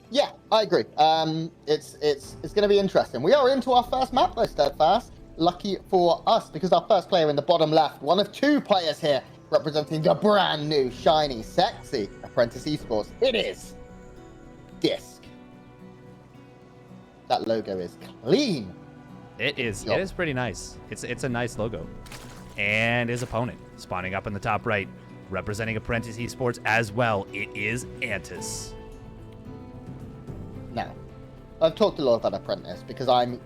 Yeah, I agree. It's going to be interesting. We are into our first map though, Steadfast. Lucky for us, because our first player in the bottom left, one of two players here representing the brand new, shiny, sexy Apprentice Esports. It is DisK. That logo is clean. It is pretty nice. It's a nice logo. And his opponent, spawning up in the top right, representing Apprentice Esports as well, it is Antis. Now, I've talked a lot about Apprentice because I'm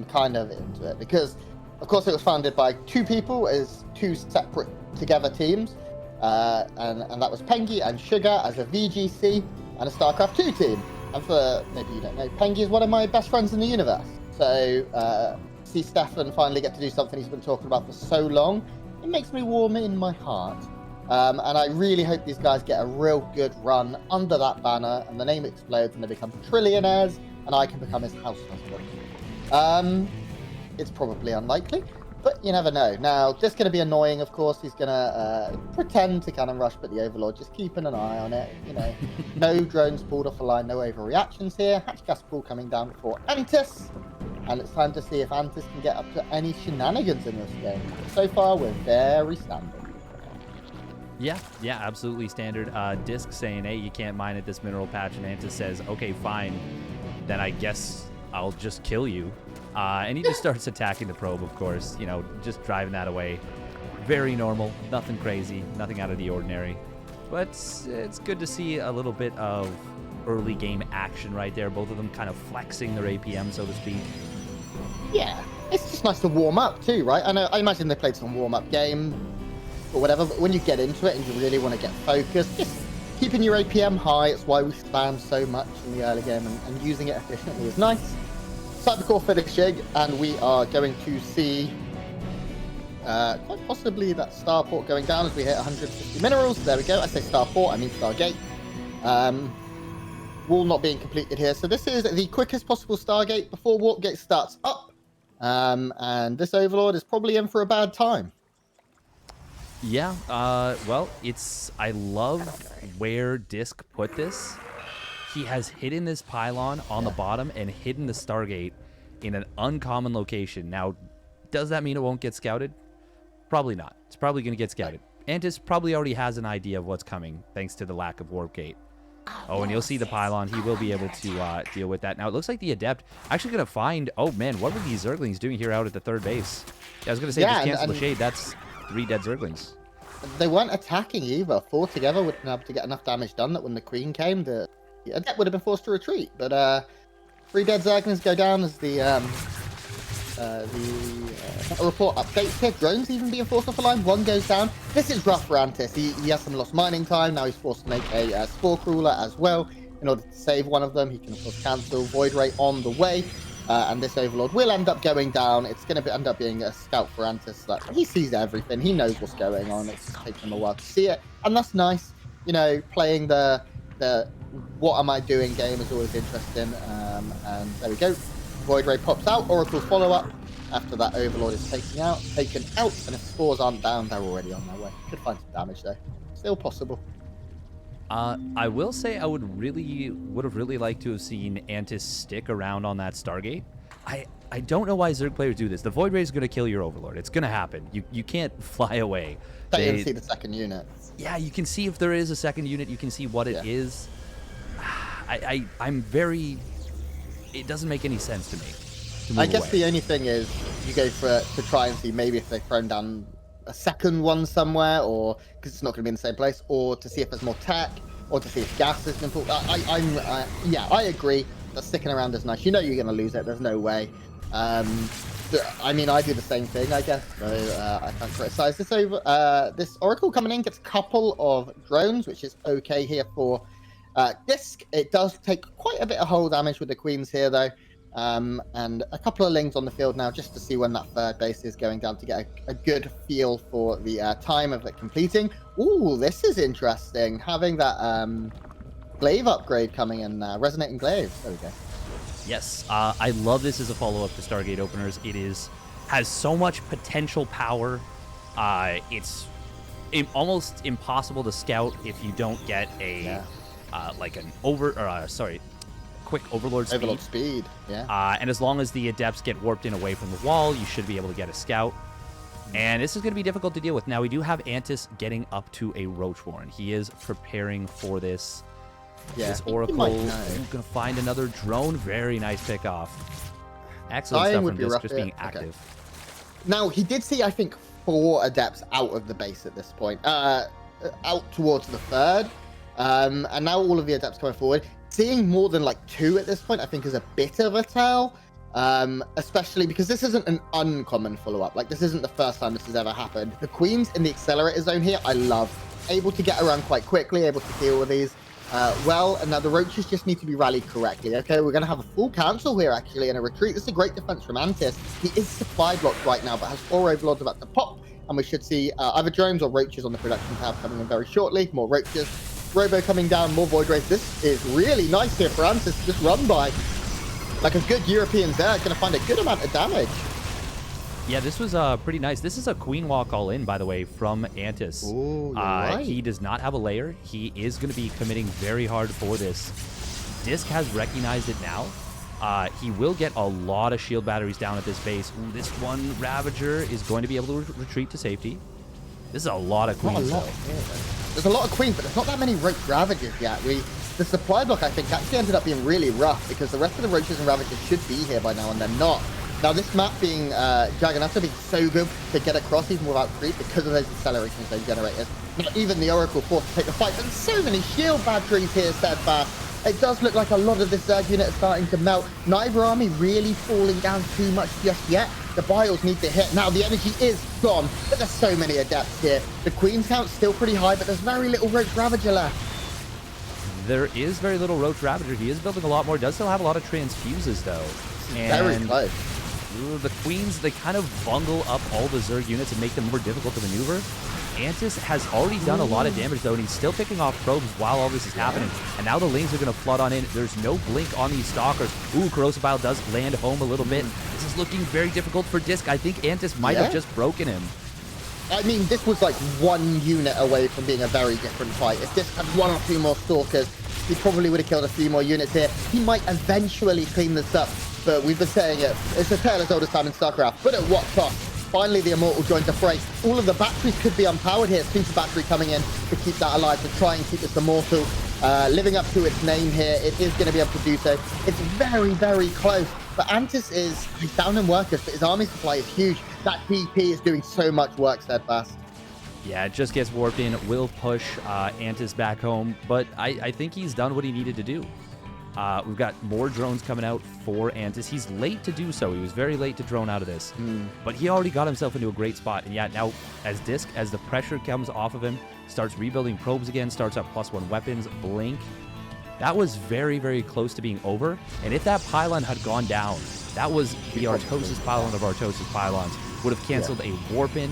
kind of into it, because of course it was founded by two people as two separate together teams, and that was Pengy and Sugar as a VGC and a StarCraft 2 team. And for maybe you don't know, Pengy is one of my best friends in the universe. So see Stefan finally get to do something he's been talking about for so long, it makes me warm in my heart. And I really hope these guys get a real good run under that banner, and the name explodes, and they become trillionaires, and I can become his house husband. It's probably unlikely, but you never know. Now, this is going to be annoying, of course. He's going to pretend to cannon rush, but the Overlord just keeping an eye on it. You know, no drones pulled off a line, no overreactions here. Hatch gas pool coming down before Antis, and it's time to see if Antis can get up to any shenanigans in this game. So far, we're very standard. Yeah, absolutely standard. DisK saying, hey, you can't mine at this mineral patch, and Antis says, okay, fine, then I guess I'll just kill you. And he just starts attacking the probe, of course, you know, just driving that away. Very normal, nothing crazy, nothing out of the ordinary. But it's good to see a little bit of early game action right there, both of them kind of flexing their APM, so to speak. Yeah, it's just nice to warm up too, right? I imagine they played some warm-up game or whatever, but when you get into it and you really want to get focused, just keeping your APM high. It's why we spam so much in the early game, and using it efficiently is nice. Cybercore finishing, and we are going to see quite possibly that starport going down as we hit 150 minerals. There we go. I say starport, I mean Stargate. Wall not being completed here. So this is the quickest possible Stargate before Warpgate starts up. And this Overlord is probably in for a bad time. Yeah, well, I love where DisK put this. He has hidden this pylon on the bottom and hidden the Stargate in an uncommon location. Now, does that mean it won't get scouted? Probably not. It's probably going to get scouted. Antis probably already has an idea of what's coming, thanks to the lack of Warpgate. Oh, and you'll see the pylon. He will be able to deal with that. Now, it looks like the Adept actually going to find... Oh, man, what were these Zerglings doing here out at the third base? Yeah, I was going to say, just cancel the shade. That's 3 dead Zerglings. They weren't attacking either. 4 together would have been able to get enough damage done that when the Queen came, the Adept would have been forced to retreat. But 3 dead Zerglings go down as the report updates here. Drones even being forced off the line. 1 goes down. This is rough for Antis. He has some lost mining time. Now he's forced to make a Spore Crawler as well in order to save one of them. He can, of course, cancel Void Ray on the way. And this Overlord will end up going down. It's going to end up being a scout for Antis. That he sees everything. He knows what's going on. It's taken him a while to see it. And that's nice. You know, playing the what am I doing game is always interesting. And there we go. Void Ray pops out. Oracle's follow-up. After that Overlord is taken out. And if spores aren't down, they're already on their way. Could find some damage, though. Still possible. I will say I would have really liked to have seen Antis stick around on that Stargate. I don't know why Zerg players do this. The Void Ray is going to kill your Overlord. It's going to happen. You can't fly away. You can see the second unit. Yeah, you can see if there is a second unit. You can see what it is. I'm very... It doesn't make any sense to me. I guess the only thing is you go to try and see maybe if they've thrown down a second one somewhere, or because it's not going to be in the same place, or to see if there's more tech, or to see if gas has been pulled. Yeah, I agree that sticking around is nice. You know you're going to lose it. There's no way. I mean, I do the same thing, I guess. So I can't criticize this over. This Oracle coming in gets a couple of drones, which is okay here for DisK. It does take quite a bit of hull damage with the Queens here, though. And a couple of Lings on the field now just to see when that third base is going down to get a good feel for the time of it completing. Ooh, this is interesting. Having that glaive upgrade coming in, Resonating Glaive. There we go. Yes, I love this as a follow-up to Stargate Openers. It has so much potential power. It's almost impossible to scout if you don't get a quick Overlord speed. Overlord speed, yeah. And as long as the Adepts get warped in away from the wall, you should be able to get a scout. And this is going to be difficult to deal with. Now, we do have Antis getting up to a Roach Warren. He is preparing for this. Yeah, This Oracle going to find another drone. Very nice pickoff. Excellent stuff from DisK, just being active. Now, he did see, I think, 4 Adepts out of the base at this point. Out towards the 3rd. And now all of the Adepts coming forward. Seeing more than like 2 at this point, I think, is a bit of a tell. Especially because this isn't an uncommon follow-up. Like, this isn't the first time this has ever happened. The Queens in the accelerator zone here, I love. Able to get around quite quickly, able to deal with these well. And now the Roaches just need to be rallied correctly. Okay, we're going to have a full cancel here, actually, and a retreat. This is a great defense from Antis. He is supply blocked right now, but has 4 Overlords about to pop. And we should see either drones or Roaches on the production tab coming in very shortly. More Roaches. Robo coming down, more Void Rays. This is really nice here for Antis to just run by. Like a good European Zerg, going to find a good amount of damage. Yeah, this was pretty nice. This is a Queen Walk all in, by the way, from Antis. Ooh, right. He does not have a layer. He is going to be committing very hard for this. DisK has recognized it now. He will get a lot of shield batteries down at this base. Ooh, this one Ravager is going to be able to retreat to safety. This is a lot of Queens, though. There's a lot of Queens, but there's not that many Roach Ravagers yet. The supply block, I think, actually ended up being really rough because the rest of the Roaches and Ravagers should be here by now, and they're not. Now, this map being Jagannatha being so good to get across even without creep because of those acceleration zone generators. Not even the Oracle forced to take the fight. There's so many shield batteries here, Steadfast. It does look like a lot of this Zerg unit is starting to melt. Neither army really falling down too much just yet. The Biles need to hit. Now, the energy is gone, but there's so many Adepts here. The Queen's count's still pretty high, but there's very little Roach Ravager left. There is very little Roach Ravager. He is building a lot more. Does still have a lot of transfuses, though. Very close. The Queens, they kind of bungle up all the Zerg units and make them more difficult to maneuver. Antis has already done a lot of damage, though, and he's still picking off probes while all this is happening. And now the Lings are going to flood on in. There's no blink on these Stalkers. Ooh, Corrosive Bile does land home a little bit. This is looking very difficult for DisK. I think Antis might have just broken him. I mean, this was like 1 unit away from being a very different fight. If DisK had 1 or 2 more Stalkers, he probably would have killed a few more units here. He might eventually clean this up, but we've been saying it. It's a tale as old as time in StarCraft, but at what cost? Finally, the Immortal joins the fray. All of the batteries could be unpowered here. Super battery coming in to keep that alive, to try and keep this Immortal living up to its name here. It is going to be able to do so. It's very, very close. But Antis he's down in workers, but his army supply is huge. That DP is doing so much work, Steadfast. Yeah, it just gets warped in. Will push Antis back home, but I think he's done what he needed to do. We've got more drones coming out for Antis. He's late to do so. He was very late to drone out of this. But he already got himself into a great spot. And yeah, now as DisK, as the pressure comes off of him, starts rebuilding probes again, starts up +1 weapons, blink. That was very, very close to being over. And if that pylon had gone down, that was the Artosis pylon of Artosis pylons. Would have canceled a warp in.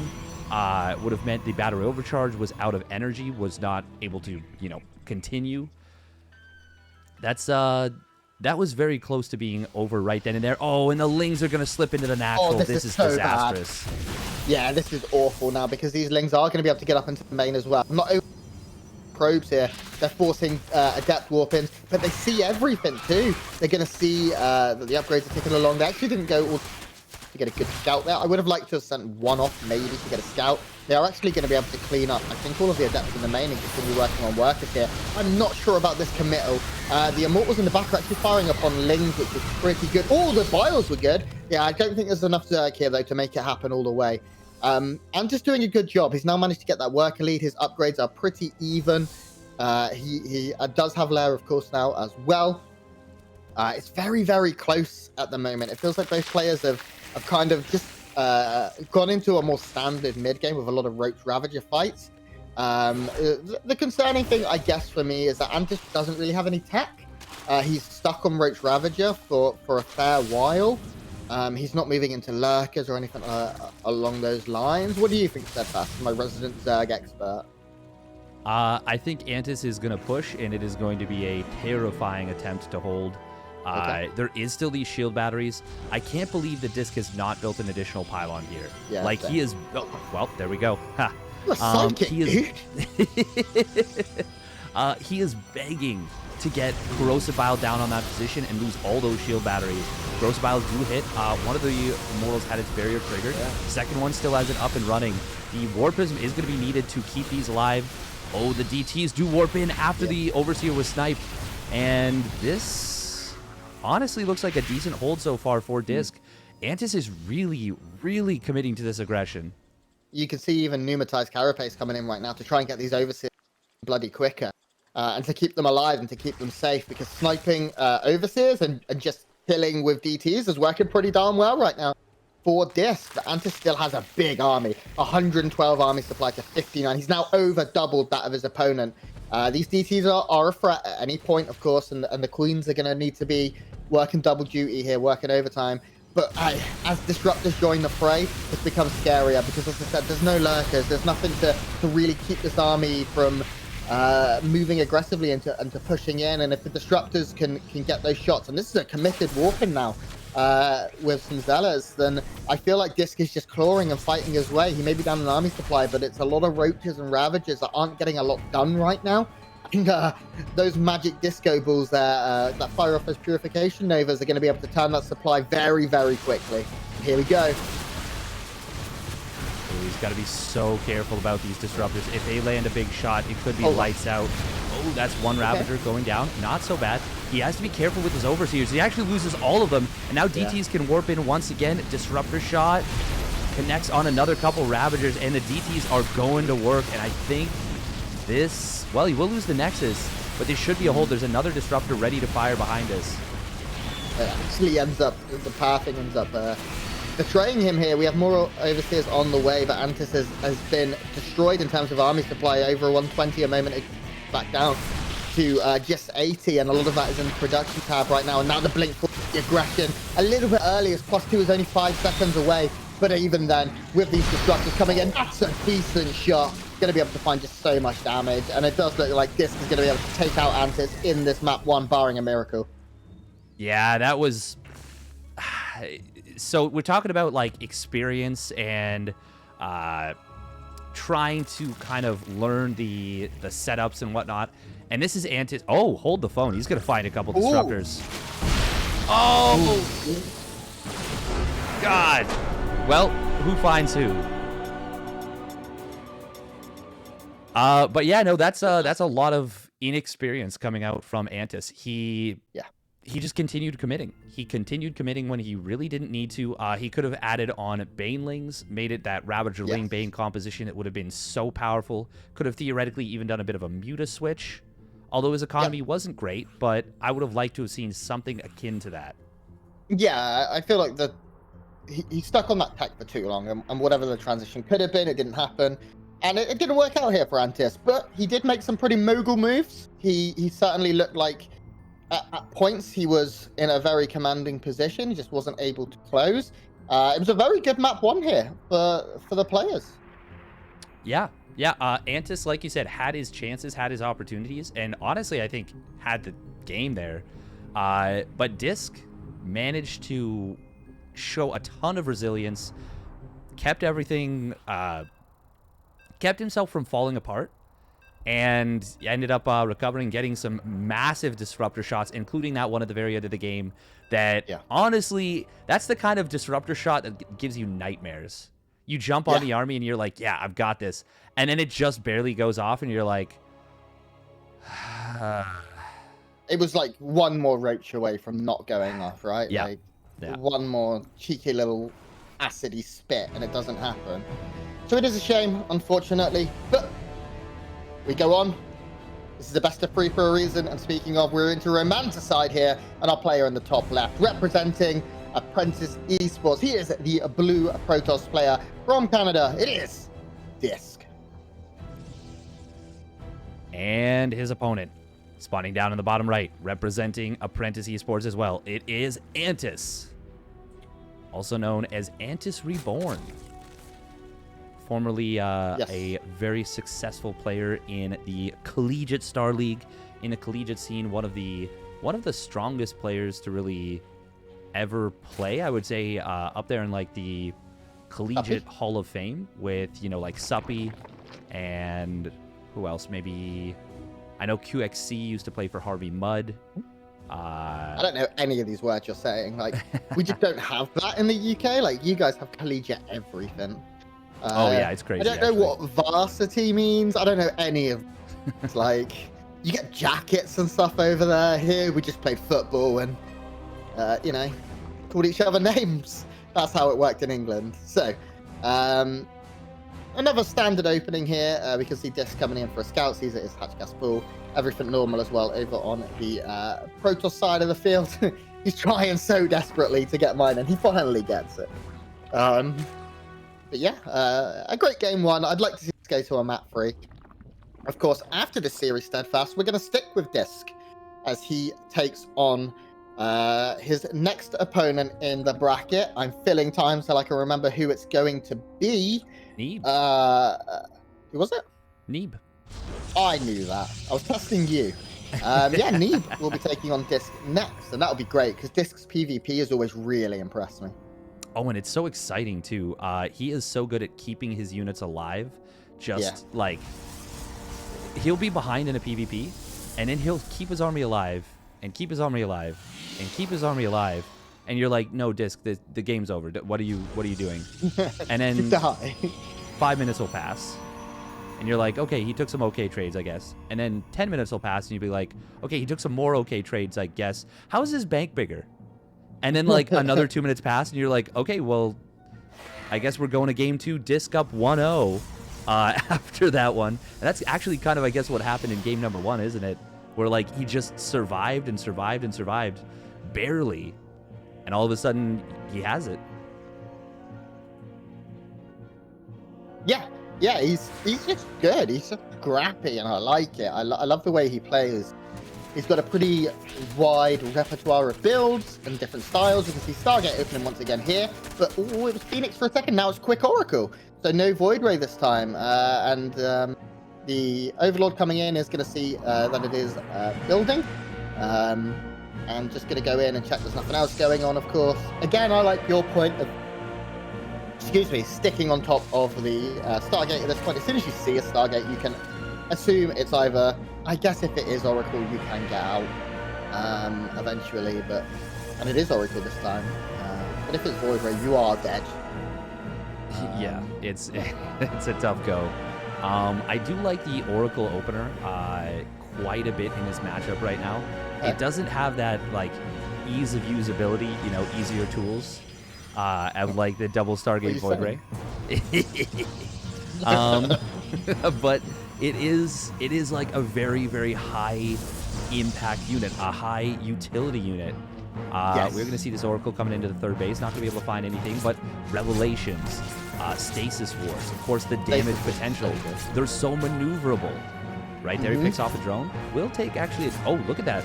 Would have meant the battery overcharge was out of energy, was not able to, continue. That was very close to being over right then and there. Oh, and the Lings are going to slip into the natural. Oh, this is so disastrous. Bad. Yeah, this is awful now because these Lings are going to be able to get up into the main as well. Not only probes here, they're forcing Adept warp-ins, but they see everything too. They're going to see that the upgrades are ticking along. They actually didn't go all to get a good scout there. I would have liked to have sent 1 off maybe to get a scout. They are actually going to be able to clean up, I think, all of the Adepts in the main and continue working on workers here. I'm not sure about this committal. The Immortals in the back are actually firing upon Lings, which is pretty good. Oh, the Biles were good. Yeah, I don't think there's enough Zerg here, though, to make it happen all the way. I'm just doing a good job. He's now managed to get that worker lead. His upgrades are pretty even. He does have Lair, of course, now as well. It's very, very close at the moment. It feels like both players have kind of just gone into a more standard mid game with a lot of Roach Ravager fights. The concerning thing, I guess, for me is that Antis doesn't really have any tech. He's stuck on Roach Ravager for a fair while. He's not moving into lurkers or anything along those lines. What do you think, Steadfast, my resident Zerg expert? I think Antis is going to push, and it is going to be a terrifying attempt to hold. Okay. There is still these shield batteries. I can't believe that DisK has not built an additional pylon here. Yeah, like he is. Oh, well, there we go. Ha. He is. He is begging to get Corrosive Bile down on that position and lose all those shield batteries. Corrosive Bile do hit. One of the Immortals had its barrier triggered. Yeah. Second one still has it up and running. The War Prism is going to be needed to keep these alive. Oh, the DTs do warp in after the Overseer was sniped. And this honestly looks like a decent hold so far for DisK. Antis is really, really committing to this aggression. You can see even pneumatized carapace coming in right now to try and get these Overseers bloody quicker. And to keep them alive and to keep them safe, because sniping Overseers and just killing with DTs is working pretty darn well right now for DisK. But Antis still has a big army, 112 army supply to 59. He's now over doubled that of his opponent. These DTs are a threat at any point, of course, and the Queens are going to need to be working double duty here, working overtime. But as Disruptors join the fray, it becomes scarier because, as I said, there's no lurkers. There's nothing to really keep this army from moving aggressively into pushing in. And if the Disruptors can get those shots, and this is a committed warping now with some Zealots, then I feel like DisK is just clawing and fighting his way. He may be down an army supply, but it's a lot of Roaches and Ravagers that aren't getting a lot done right now. And those magic disco balls there that fire off those purification novas are going to be able to turn that supply very, very quickly. Here we go. Oh, he's got to be so careful about these Disruptors. If they land a big shot, it could be lights out. Oh, that's one Ravager going down. Not so bad. He has to be careful with his Overseers. He actually loses all of them. And now DTs can warp in once again. Disruptor shot connects on another couple Ravagers, and the DTs are going to work. And I think this, well, he will lose the Nexus, but there should be a hold. There's another Disruptor ready to fire behind us. It actually ends up, the pathing ends up betraying him here. We have more Overseers on the way, but Antis has been destroyed in terms of army supply. Over 120 a moment, back down to just 80, and a lot of that is in the production tab right now. And now the blink for the aggression a little bit early, as +2 is only 5 seconds away. But even then, with these Disruptors coming in, that's a decent shot. Going to be able to find just so much damage, and it does look like DisK is going to be able to take out Antis in this map 1, barring a miracle. Yeah, that was... So we're talking about like experience and trying to kind of learn the setups and whatnot. And this is Antis. Oh, hold the phone. He's going to find a couple Disruptors. Oh! God. Well, who finds who? But yeah, no, that's a lot of inexperience coming out from Antis. He just continued committing. He continued committing when he really didn't need to. He could have added on Banelings, made it that Ravager Ling Bane composition. It would have been so powerful. Could have theoretically even done a bit of a Muta switch. Although his economy wasn't great, but I would have liked to have seen something akin to that. Yeah, I feel like he stuck on that tech for too long, and whatever the transition could have been, it didn't happen. And it didn't work out here for Antis, but he did make some pretty mogul moves. He certainly looked like, at points, he was in a very commanding position. He just wasn't able to close. It was a very good map 1 here for the players. Yeah. Antis, like you said, had his chances, had his opportunities, and honestly, I think had the game there. But DisK managed to show a ton of resilience, kept everything... kept himself from falling apart, and ended up recovering, getting some massive Disruptor shots, including that one at the very end of the game that, honestly, that's the kind of Disruptor shot that gives you nightmares. You jump on the army, and you're like, yeah, I've got this. And then it just barely goes off, and you're like... It was like one more roach away from not going off, right? Yeah. Like, one more cheeky little acidy spit, and it doesn't happen. So it is a shame, unfortunately, but we go on. This is the best of 3 for a reason, and speaking of, we're into Romanticide here, and our player in the top left, representing Apprentice Esports. He is the blue Protoss player from Canada. It is DisK. And his opponent, spawning down in the bottom right, representing Apprentice Esports as well. It is Antis, also known as Antis Reborn. Formerly a very successful player in the Collegiate Star League, in the collegiate scene, one of the strongest players to really ever play. I would say up there in like the Collegiate Hall of Fame with, like Suppy and who else? Maybe I know QXC used to play for Harvey Mudd. I don't know any of these words you're saying. Like, we just don't have that in the UK. Like, you guys have collegiate everything. Oh yeah, it's crazy. I don't know what varsity means. I don't know any of. It's like, you get jackets and stuff over there. Here, we just played football and, you know, called each other names. That's how it worked in England. So, another standard opening here. We can see DisK coming in for a scout. Sees it is hatch gas pool. Everything normal as well over on the Protoss side of the field. He's trying so desperately to get mine, and he finally gets it. But yeah, a great game one. I'd like to see this go to a map 3. Of course, after this series, Steadfast, we're going to stick with DisK as he takes on his next opponent in the bracket. I'm filling time so I can remember who it's going to be. Neeb. Who was it? Neeb. I knew that. I was testing you. Yeah, Neeb will be taking on DisK next, and that'll be great because DisK's PvP has always really impressed me. Oh, and it's so exciting too. He is so good at keeping his units alive. Just like he'll be behind in a PvP, and then he'll keep his army alive and keep his army alive and keep his army alive, and you're like, no, DisK, the game's over. What are you doing? And then 5 minutes will pass. And you're like, okay, he took some okay trades, I guess. And then 10 minutes will pass, and you'll be like, okay, he took some more okay trades, I guess. How is his bank bigger? And then, like, another 2 minutes pass, and you're like, okay, well, I guess we're going to game 2, DisK up 1-0 after that one. And that's actually kind of, I guess, what happened in game number 1, isn't it? Where, like, he just survived and survived and survived, barely. And all of a sudden, he has it. Yeah, he's just good. He's just scrappy, and I like it. I love the way he plays. He's got a pretty wide repertoire of builds and different styles. You can see Stargate opening once again here, but it was Phoenix for a second. Now it's Quick Oracle, so no Void Ray this time. And the Overlord coming in is going to see that it is building. I'm just going to go in and check there's nothing else going on, of course. Again, I like your point of sticking on top of the Stargate at this point. As soon as you see a Stargate, you can assume it's either, I guess if it is Oracle, you can get out eventually, and it is Oracle this time. But if it's Void Ray, you are dead. Yeah, it's a tough go. I do like the Oracle opener quite a bit in this matchup right now. It doesn't have that like ease of usability, you know, easier tools. Of like the double Stargate Void Ray. But it is like a very, very high impact unit, a high utility unit. We're going to see this Oracle coming into the third base, not going to be able to find anything, but Revelations, Stasis Wars, of course the damage potential. They're so maneuverable. Right there, he picks off a drone. Will take actually, oh, look at that.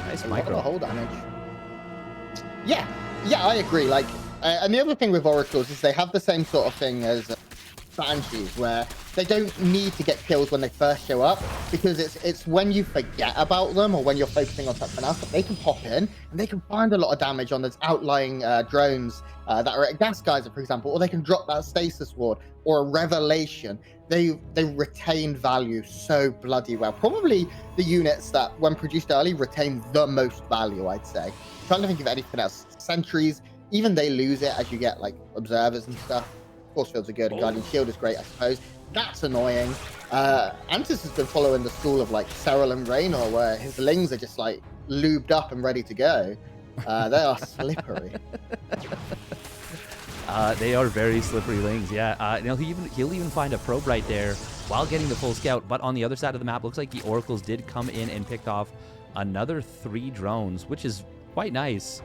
Nice micro. The whole damage. Yeah, I agree. Like, and the other thing with Oracles is they have the same sort of thing as Banshees, where they don't need to get kills when they first show up, because it's when you forget about them or when you're focusing on something else that they can pop in and they can find a lot of damage on those outlying drones that are at Gas Geyser, for example, or they can drop that Stasis Ward or a Revelation. They retain value so bloody well. Probably the units that, when produced early, retain the most value, I'd say. I'm trying to think of anything else. Sentries, even they lose it as you get like observers and stuff. Force fields are good, and Guardian Shield is great, I suppose. That's annoying. Antis has been following the school of like Cyril and Raynor, where his lings are just like lubed up and ready to go. They are slippery. They are very slippery lings, yeah. You know, he'll even find a probe right there while getting the full scout. But on the other side of the map, looks like the Oracles did come in and picked off another 3 drones, which is quite nice.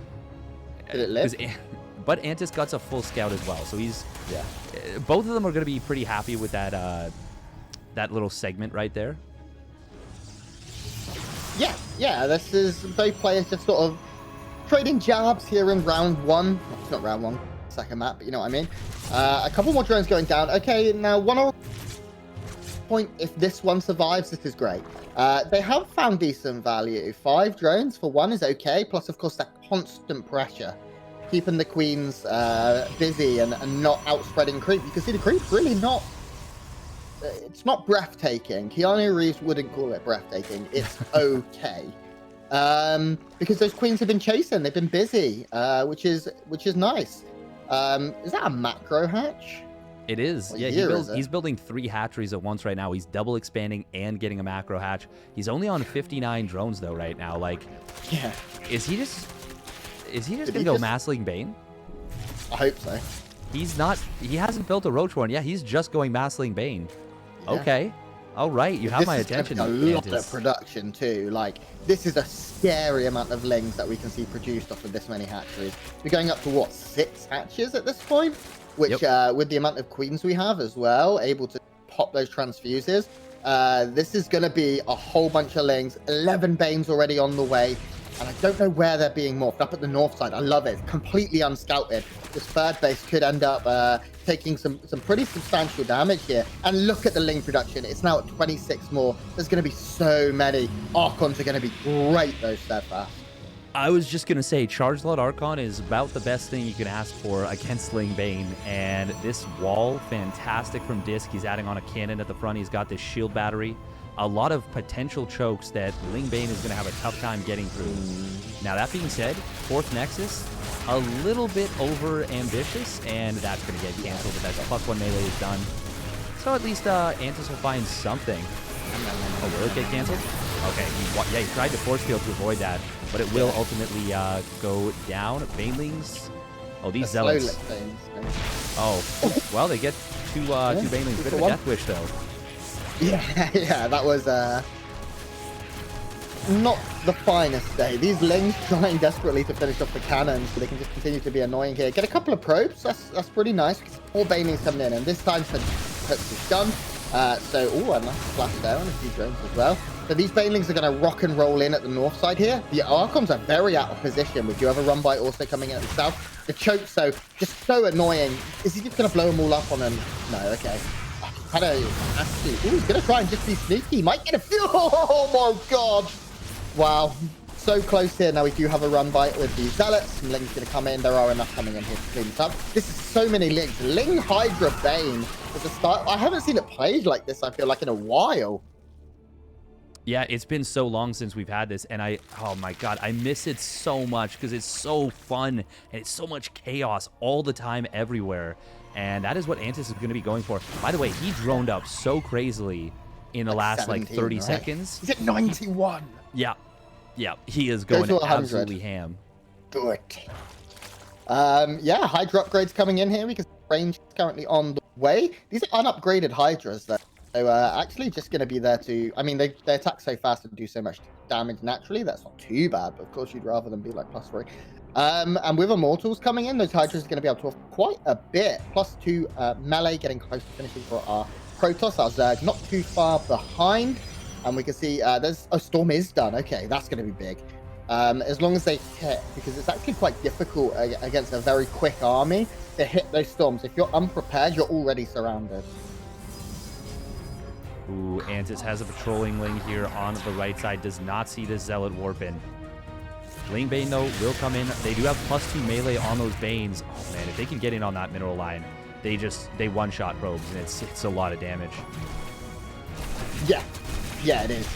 Did it live? But Antis got a full scout as well, so he's both of them are going to be pretty happy with that that little segment right there. Yeah. This is both players just sort of trading jabs here in round 1. It's not round 1, second map, but you know what I mean. A couple more drones going down. Okay, now one point. If this one survives, this is great. They have found decent value. 5 drones for 1 is okay. Plus, of course, that constant pressure, keeping the queens busy and not outspreading creep. You can see the creep's really not it's not breathtaking. Keanu Reeves wouldn't call it breathtaking. It's okay. Because those queens have been chasing, they've been busy, which is nice. Is that a macro hatch? It is. What Yeah, year is he's it? building 3 hatcheries at once right now. He's double expanding and getting a macro hatch. He's only on 59 drones though right now. Like, Yeah, is he just Did gonna he go just- Massling Bane? I hope so. He's not. He hasn't built a Roach one. Yeah, he's just going Massling Bane. Yeah. Okay. All right, you have This my is gonna attention. be a lot of Antis. production too. Like, this is a scary amount of lings that we can see produced off of this many hatcheries. We're going up to what, 6 hatches at this point? Which, with the amount of queens we have as well, able to pop those transfuses, this is going to be a whole bunch of lings. 11 Banes already on the way. And I don't know where they're being morphed. Up at the north side, I love it. It's completely unscouted. This third base could end up taking some pretty substantial damage here. And look at the ling production. It's now at 26 more. There's going to be so many. Archons are going to be great, those Steadfast. I was just gonna say, Charge Lot Archon is about the best thing you can ask for against Ling Bane, and this wall, fantastic from DisK. He's adding on a cannon at the front. He's got this shield battery. A lot of potential chokes that Ling Bane is gonna have a tough time getting through. Now that being said, 4th Nexus, a little bit over ambitious, and that's gonna get canceled. But that +1 melee is done. So at least Antis will find something. Oh, will it get canceled? Okay, he tried to force field to avoid that, but it will ultimately go down. Banelings. Oh, these The slow zealots. lick things. Oh, well, they get two Banelings. Bit of a 2-for-1. death wish, though. Yeah, that was not the finest day. These lings trying desperately to finish off the cannons, so they can just continue to be annoying here. Get a couple of probes. That's pretty nice. 4 Banelings coming in, and this time puts his gun. So, a nice flash there on a few drones as well. So these Banelings are going to rock and roll in at the north side here. The Archons are very out of position with Your Other Run By also coming in at the south. The choke, just so annoying. Is he just going to blow them all up on them? No, okay. He's going to try and just be sneaky. Might get a few. Oh my god. Wow. So close here. Now we do have a run by with the Zealots. Some Ling's going to come in. There are enough coming in here to clean this up. This is so many Lings. Ling Hydra Bane at the start. I haven't seen it played like this, I feel like, in a while. Yeah, it's been so long since we've had this, and oh my god, I miss it so much because it's so fun and it's so much chaos all the time everywhere. And that is what Antis is going to be going for. By the way, he droned up so crazily in the last 17, 30 right? seconds. He's at 91. Yeah, he is going to 100. absolutely ham. Good. Yeah, Hydra upgrades coming in here because range is currently on the way. These are unupgraded Hydras, though. So actually just going to be there to... I mean, they attack so fast and do so much damage naturally. That's not too bad, but of course you'd rather them be like +3. And with Immortals coming in, those Hydras are going to be able to offer quite a bit. +2 melee, getting close to finishing for our Protoss. Our Zerg not too far behind. And we can see there's... Oh, Storm is done. Okay, that's going to be big. As long as they hit, because it's actually quite difficult against a very quick army to hit those Storms. If you're unprepared, you're already surrounded. Ooh, Antis has a patrolling Ling here on the right side. Does not see this Zealot warp in. Ling Bane, though, will come in. They do have +2 melee on those Banes. Oh, man, if they can get in on that mineral line, they one-shot probes, and it's a lot of damage. Yeah, it is.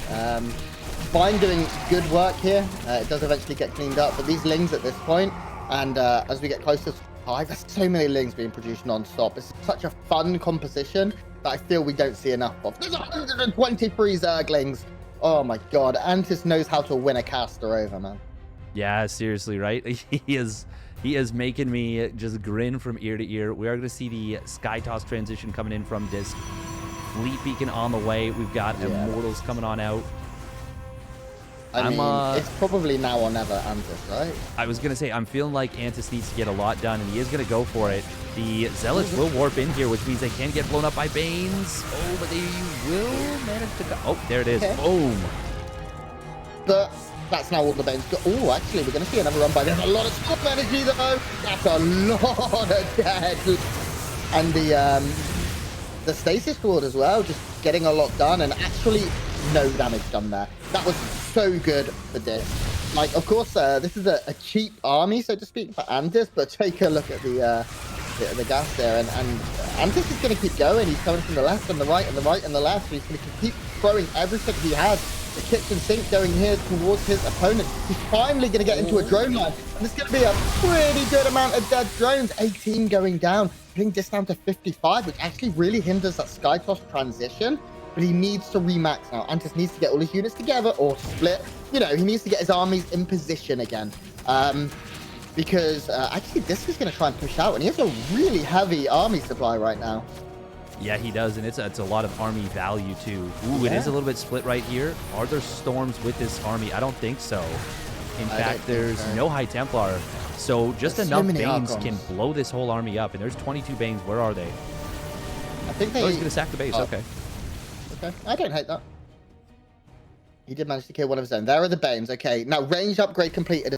Vine doing good work here. It does eventually get cleaned up, but these Lings at this point, and as we get closer to 5, there's so many Lings being produced non-stop. It's such a fun composition that I feel we don't see enough of. There's 123 Zerglings. Oh my god, Antis knows how to win a caster over, man. Yeah, seriously, right? He is making me just grin from ear to ear. We are going to see the Sky Toss transition coming in from DisK. Fleet Beacon on the way. We've got Immortals coming on out. I mean, it's probably now or never, Antis, right? I was going to say, I'm feeling like Antis needs to get a lot done, and he is going to go for it. The Zealots will warp in here, which means they can get blown up by Banes. Oh, but they will manage to go. Oh, there it is. Okay. Boom. But that's now all the Banes got. Oh, actually, we're going to see another run by. There's a lot of stop energy, though. That's a lot of dead. And the Stasis Ward as well, just getting a lot done, and actually no damage done there. That was so good for DisK. Like, of course, this is a cheap army, so to speak, for Antis, but take a look at the bit of the gas there, and Antis is going to keep going. He's coming from the left and the right and the right and the left. So he's going to keep throwing everything he has. The kitchen sink going here towards his opponent. He's finally going to get into a drone line, and there's going to be a pretty good amount of dead drones. 18 going down, putting this down to 55, which actually really hinders that sky toss transition. But he needs to remax now. Antis needs to get all his units together or split. You know, he needs to get his armies in position again. Because actually DisK is going to try and push out, and he has a really heavy army supply right now. Yeah, he does, and it's a lot of army value too. Ooh, It is a little bit split right here. Are there storms with this army? I don't think so. In fact, there's no High Templar, so just enough Banes can blow this whole army up. And there's 22 Banes. Where are they? I think they. Oh, he's going to sack the base. Okay. Okay, I don't hate that. He did manage to kill one of his own. There are the Banes. Okay, now range upgrade completed.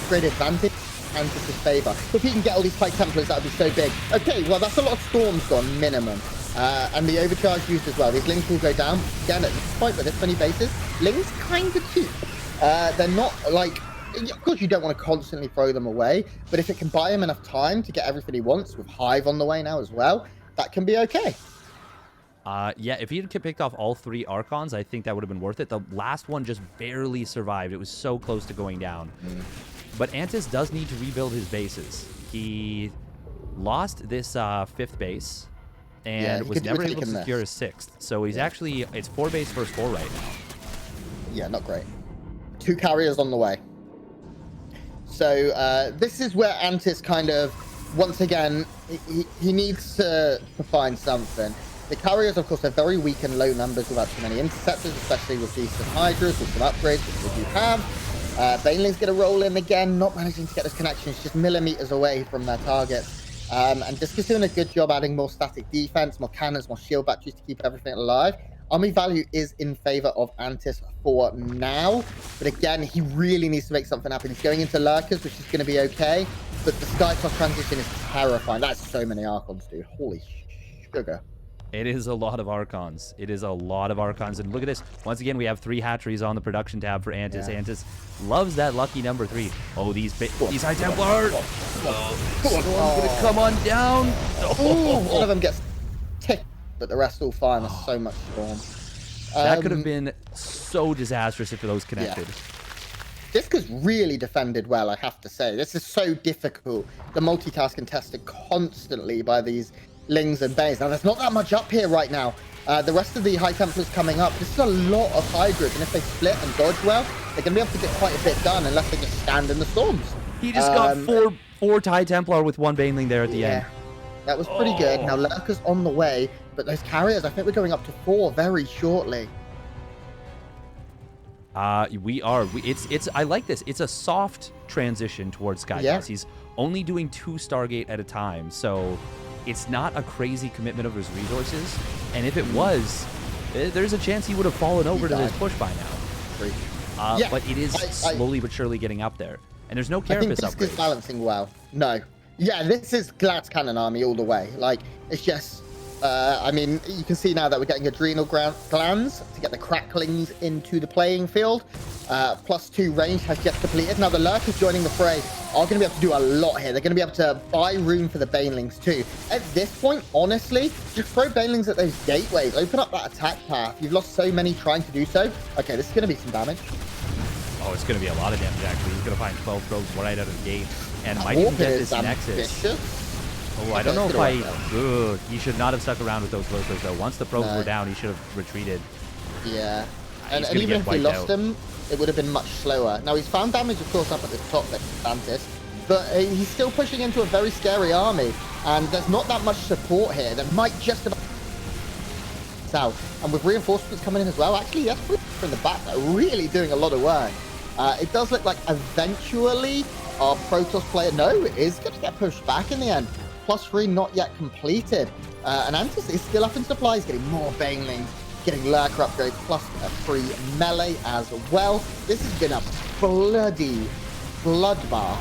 Great advantage. Antis' favor. If he can get all these High Templars, that would be so big. Okay, well, that's a lot of storms gone, minimum. And the overcharge used as well. These Lings will go down. Again, at this point, with this many bases, Lings kind of cheap. They're not, like... Of course, you don't want to constantly throw them away, but if it can buy him enough time to get everything he wants, with Hive on the way now as well, that can be okay. Yeah, if he had picked off all 3 Archons, I think that would have been worth it. The last one just barely survived. It was so close to going down. But Antis does need to rebuild his bases. He lost this 5th base and was never able to secure his 6th. So he's actually, it's 4 base versus 4 right now. Yeah, not great. 2 carriers on the way. So this is where Antis kind of, once again, he needs to find something. The carriers, of course, are very weak and low numbers without too many interceptors, especially with these Hydras, with some upgrades, which we do have. Baneling's going to roll in again, not managing to get those connections, just millimeters away from their target. And DisK is doing a good job adding more static defense, more cannons, more shield batteries to keep everything alive. Army value is in favor of Antis for now. But again, he really needs to make something happen. He's going into Lurkers, which is going to be okay. But the Skytoss transition is terrifying. That's so many Archons, dude. Holy sugar. It is a lot of Archons. It is a lot of Archons. And look at this. Once again, we have 3 hatcheries on the production tab for Antis. Yeah. Antis loves that lucky number 3. Oh, these High Templars. Storm's going to come on down. One of them gets ticked, but the rest all fine. There's so much Storm. That could have been so disastrous if those connected. Yeah. DisK has really defended well, I have to say. This is so difficult. The multitasking tested constantly by these Lings and Banes. Now, there's not that much up here right now. The rest of the High Templars coming up. This is a lot of Hydras, and if they split and dodge well, they're going to be able to get quite a bit done unless they just stand in the storms. He just got four High Templar with 1 Baneling there at the end. That was pretty good. Now, Lurker's on the way, but those carriers, I think we're going up to 4 very shortly. We are. I like this. It's a soft transition towards Skytoss. Yeah. He's only doing 2 Stargate at a time, so it's not a crazy commitment of his resources. And if it was, there's a chance he would have fallen over to this push by now. But it is slowly but surely getting up there. And there's no Carapace upgrades. I think DisK is balancing well. No. Yeah, this is Glad's Cannon Army all the way. Like, it's just... I mean, you can see now that we're getting adrenal glands to get the cracklings into the playing field. +2 range has just completed. Now, the Lurkers joining the fray are going to be able to do a lot here. They're going to be able to buy room for the Banelings too. At this point, honestly, just throw Banelings at those gateways. Open up that attack path. You've lost so many trying to do so. Okay, this is going to be some damage. Oh, it's going to be a lot of damage, actually. He's going to find 12 probes right out of the gate. And might even get this Nexus. Oh, I don't know if he should not have stuck around with those lurkers, though. Once the probes were down, he should have retreated. Yeah. And even if he lost them, it would have been much slower. Now, he's found damage, of course, up at the top, like Antis, but he's still pushing into a very scary army, and there's not that much support here. There might just about south. And with reinforcements coming in as well, actually, that's from the back. They're really doing a lot of work. It does look like eventually our Protoss player, it is going to get pushed back in the end. +3 not yet completed. And Antis is still up in supplies, getting more Banelings, getting Lurker upgrades, +3 melee as well. This has been a bloody bloodbath.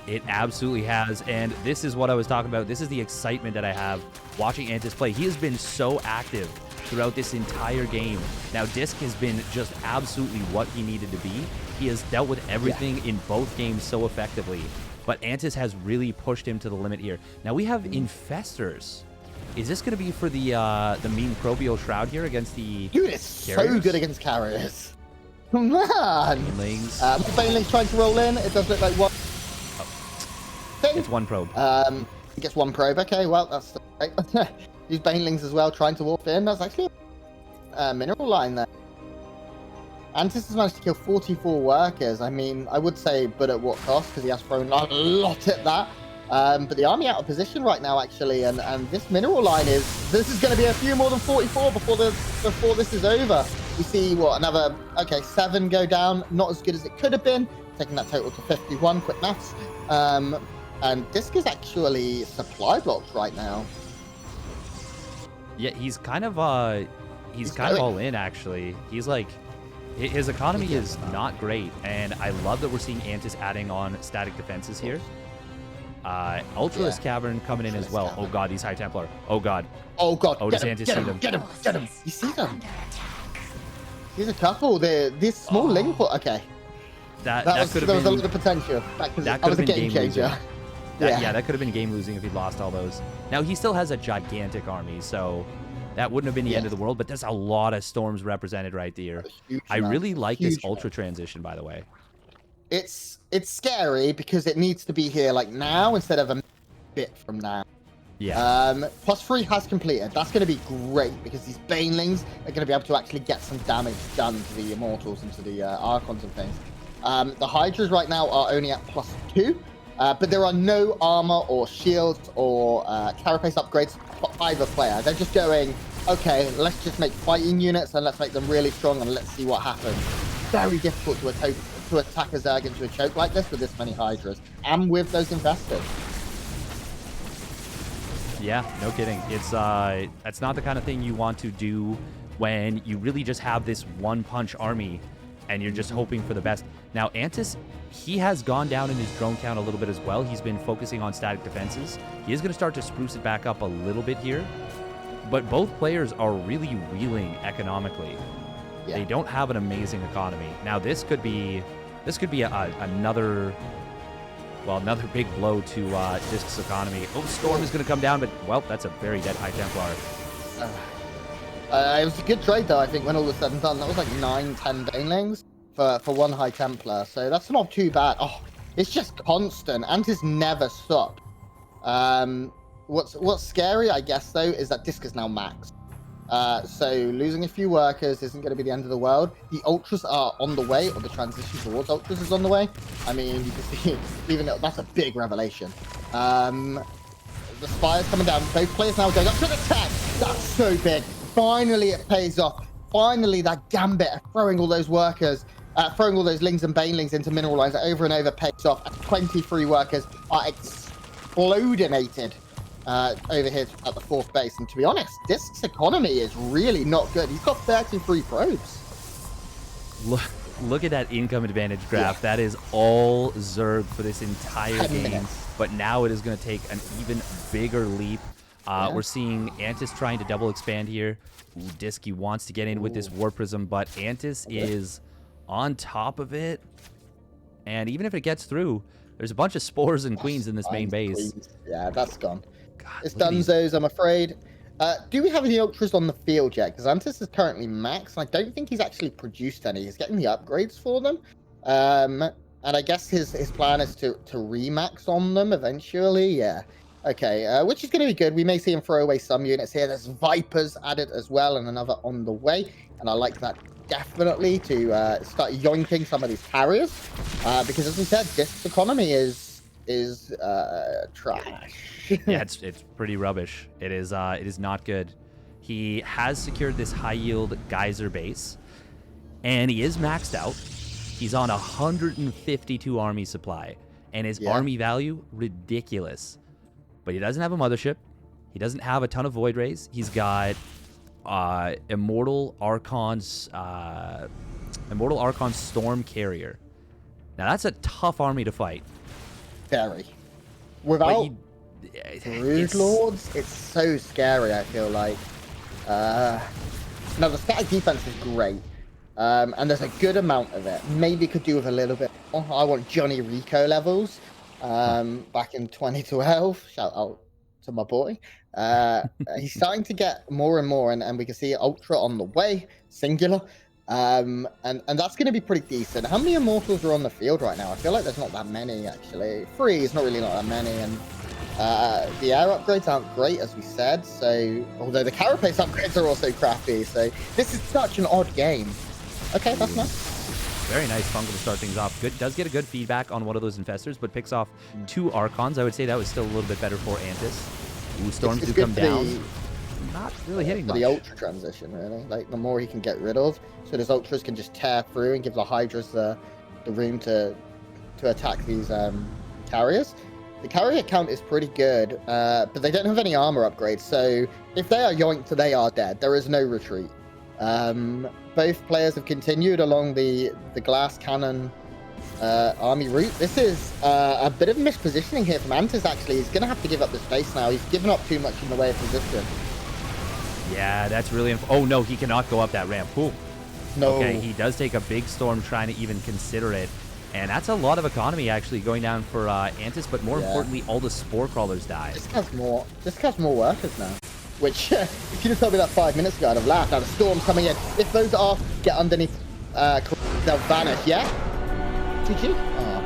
It absolutely has, and this is what I was talking about. This is the excitement that I have watching Antis play. He has been so active throughout this entire game. Now, DisK has been just absolutely what he needed to be. He has dealt with everything in both games so effectively. but Antis has really pushed him to the limit here. Now we have Infestors. Is this going to be for the Microbial Shroud here against the Dude, it's carriers? so good against carriers. Man! Banelings. Banelings trying to roll in. It does look like one thing. It's one probe. He gets one probe. Okay, well, that's right. These Banelings as well trying to warp in. That's actually a mineral line there. Antis has managed to kill 44 workers. I mean, I would say, but at what cost? Because he has thrown a lot at that. But the army out of position right now, actually, and this mineral line this is going to be a few more than 44 before this is over. We see what, another 7 go down, not as good as it could have been, taking that total to 51. Quick maths. And DisK is actually supply blocked right now. Yeah, he's kind of all in actually. He's like, his economy is not great, and I love that we're seeing Antis adding on static defenses here. Ultralisk Cavern coming in as well. Oh god, these High Templar. Oh god. Oh god. Oh, does Antis see them? Get him. You see them? There's a couple. This small link. Okay. That was a lot of potential. That was a game changer. Yeah, that could have been game losing if he lost all those. Now he still has a gigantic army, so that wouldn't have been the end of the world. But there's a lot of storms represented right there. I really like this ultra transition, by the way. It's scary because it needs to be here like now instead of a bit from now. Yeah. +3 has completed. That's going to be great because these Banelings are going to be able to actually get some damage done to the Immortals and to the Archons and things. The Hydras right now are only at +2, but there are no armor or shields or carapace upgrades for either player. They're just going, okay, let's just make fighting units and let's make them really strong and let's see what happens. Very difficult to attack a Zerg into a choke like this with this many Hydras and with those Infestors. Yeah, no kidding. It's that's not the kind of thing you want to do when you really just have this one-punch army and you're just hoping for the best. Now, Antis, he has gone down in his drone count a little bit as well. He's been focusing on static defenses. He is going to start to spruce it back up a little bit here. But both players are really reeling economically. Yeah. They don't have an amazing economy. Now, this could be another big blow to DisK's economy. Oh, Storm is going to come down, but, well, that's a very dead High Templar. It was a good trade, though, I think, when all was said and done. That was like 9-10 Banelings for one High Templar, so that's not too bad. Oh, it's just constant. Antis never stopped. What's scary, I guess, though, is that DisK is now maxed. So losing a few workers isn't going to be the end of the world. The Ultras are on the way, or the transition towards Ultras is on the way. I mean, you can see, even though that's a big revelation. The Spire's coming down. Both players now going up to the tech. That's so big. Finally, it pays off. Finally, that gambit of throwing all those workers, throwing all those Lings and Banelings into mineral lines over and over pays off. 23 workers are explodinated. Over here at the 4th base, and to be honest, DisK's economy is really not good. He's got 33 probes. Look at that income advantage graph. Yeah. That is all Zerg for this entire 10 game. minutes. But now it is going to take an even bigger leap. We're seeing Antis trying to double expand here. Ooh, DisK, he wants to get in with this War Prism, but Antis is on top of it. And even if it gets through, there's a bunch of spores and queens in this main base. Yeah, that's gone. God, it's Dunzos, I'm afraid. Do we have any Ultras on the field yet? Because Antis is currently maxed, and I don't think he's actually produced any. He's getting the upgrades for them. And I guess his plan is to remax on them eventually. Yeah. Okay, which is going to be good. We may see him throw away some units here. There's Vipers added as well, and another on the way. And I like that definitely to start yoinking some of these carriers. Because as we said, DisK's economy is trash. Yeah, it's pretty rubbish. It is not good. He has secured this high yield geyser base, and he is maxed out. He's on 152 army supply, and his army value ridiculous. But he doesn't have a mothership. He doesn't have a ton of void rays. He's got Immortal Archon's Storm Carrier. Now that's a tough army to fight. Very. Without Brood Lords, it's so scary, I feel like. Now, the static defense is great. And there's a good amount of it. Maybe could do with a little bit more. I want Johnny Rico levels. back in 2012. Shout out to my boy. He's starting to get more and more, and we can see Ultra on the way, singular. And that's going to be pretty decent. How many Immortals are on the field right now? I feel like there's not that many, actually. 3 is not really not that many, and the air upgrades aren't great, as we said. So, although the carapace upgrades are also crappy, so this is such an odd game. Okay, that's nice. Very nice fungal to start things off. Good, does get a good feedback on one of those infestors, but picks off 2 Archons. I would say that was still a little bit better for Antis. Ooh, storms do come down. Not really hitting much. The Ultra transition, really. Like, the more he can get rid of, so those Ultras can just tear through and give the Hydras the room to attack these carriers. The carrier count is pretty good, but they don't have any armor upgrades, so if they are yoinked, they are dead. There is no retreat. Both players have continued along the glass cannon army route. This is a bit of mispositioning here from Antis, actually. He's going to have to give up the space now. He's given up too much in the way of resistance. Yeah, that's really... Oh, no, he cannot go up that ramp. Ooh. No. Okay, he does take a big storm trying to even consider it. And that's a lot of economy, actually, going down for Antis, but more importantly, all the Spore Crawlers die. This has more workers now. Which, if you'd have told me that 5 minutes ago, I'd have laughed. Now the storm's coming in. If those are get underneath, they'll vanish, yeah? GG? Oh.